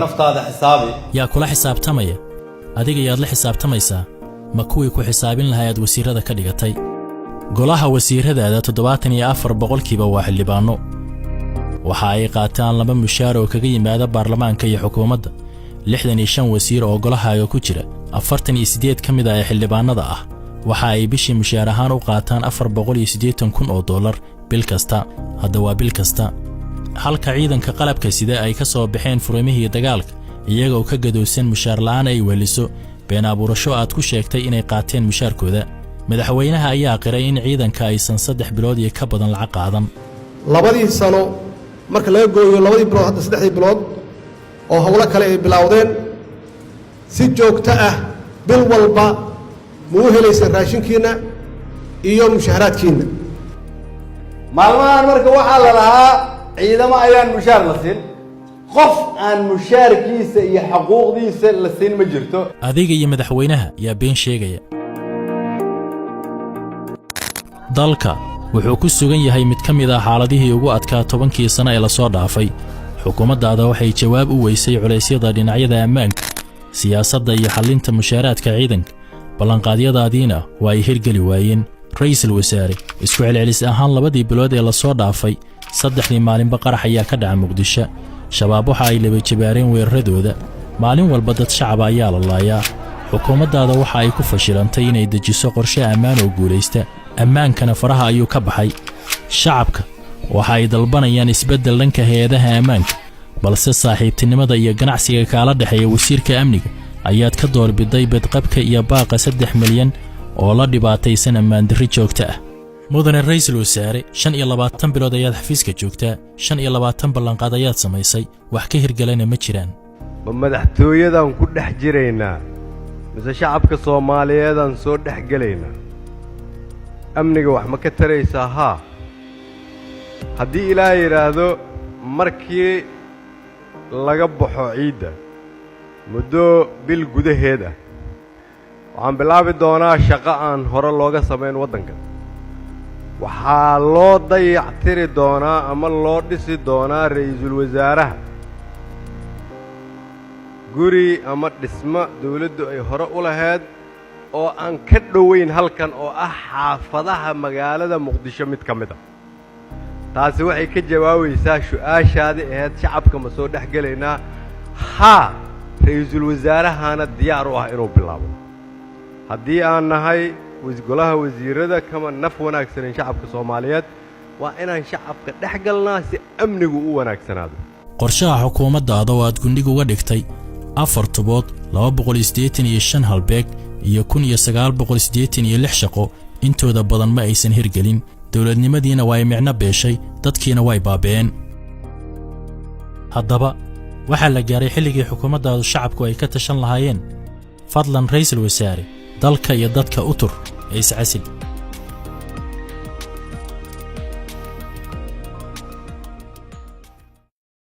naftaada xisaabi yaa kula xisaabtamaya adiga yaad la xisaabtamaysaa ma kuwii ku xisaabin lahayd wasiirada ka dhigatay golaha wasiiradaada 74% waa xildhibaano waxa ay qaataan laba mushaar oo kaga yimaada baarlamaanka iyo xukuumadda 65 wasiir oo golahaaga ku jira 48 ka mid ah xildhibaanada ah waxa ay bishii mushaar ahaan u qaataan $480,000 bil kasta hadda waa bil kasta halka ciidanka qalabka sida ay ka soo baxeen furmihii dagaalka iyagoo ka gadoosan mushaar la'aan ay weliso been abuurasho aad ku sheegtay inay qaateen mushaarkooda madaxweynaha ayaa qiray in ciidanka aysan 3 bilood iyo ka badan lacag qaadan labadii sano marka laga gooyo labadii bilood hadda 3 bilood oo hawlo kale ay bilowdeen si joogto ah bil walba muu helaysan raashinkiina iyo mushaharaadkiina maalmahan marka waxaa la lahaa ciidamo ayaan mushaar la siin qof aan mushaarkiisa iyo xuquuqdiisa la siin ma jirto adiga iyo madaxweynaha yaa been sheegaya dalka wuxuu ku sugan yahay mid ka mid ah xaaladihii ugu adkaa 10 sano ee la soo dhaafay xukuumaddaada waxay jawaab u weysay culeysyada dhinacyada ammaanka siyaasadda iyo xallinta mushaaraadka ciidanka ballanqaadyadaadiina waa ay hirgeli waayeen ra'iisul wasaare isku celcelis ahaan 2 bilood ee la soo dhaafay 3 maalinba qarax ayaa ka dhacay muqdisho shabaab waxa ay laba jabaareen weeraradooda maalin walba dad shacab ayaa la laayaa xukuumaddaada waxa ay ku fashilantay inay dejiso qorshe ammaan oo guuleysta ammaankana faraha ayuu ka baxay shacabka waxa ay dalbanayaan isbeddel dhanka hay'adaha ammaanka balse saaxiibtinimada iyo ganacsiga kala dhaxeeya wasiirka amniga ayaad ka doorbiday badqabka iyo baaqa 3 milyan oo la dhibaataysan ammaan darri joogta ah mudane ra'iisul wasaare 25 bilood ayaad xafiiska joogtaa 25 ballanqaad ayaad samaysay wax ka hirgalana ma jiraan madaxtooyadan ku dhex jiraynaa mise shacabka Soomaaliyeed soo dhex galaynaa amniga wax ma ka taraysaa ha haddii ilaahay yiraahdo markii laga baxo ciida muddo bil gudaheeda waxaan bilaabi doonaa shaqo aan hore looga sameyn waddanka waxaa loo dayactiri doonaa ama loo dhisi doonaa ra'iisul wasaaraha guri ama dhismo dawladdu ay hore u lahayd oo aan ka dhoweyn halkan oo ah xaafadaha magaalada muqdisho mid ka mid ah taasi waxay ka jawaabaysaa su'aashaadii ahayd shacabka ma soo dhex galaynaa ha ra'iisul wasaarahana diyaar u ah inuu bilaabo haddii aan nahay golaha wasiirada kama naf wanaagsanin shacabka Soomaaliyeed waa inaan shacabka dhex galnaa si amnigu u wanaagsanaado qorshaha xukuumaddaada oo aad gundhiga uga dhigtay 4 tobood 285 halbeeg iyo 1986 shaqo intooda badan ma aysan hirgelin dawladnimadiina waa ay micno beeshay dadkiina way baabeen haddaba waxa la gaaray xilligii xukuumaddaadu shacabku ay ka tashan lahaayeen fadlan ra'iisul wasaare dalka iyo dadka u tur ee iscasil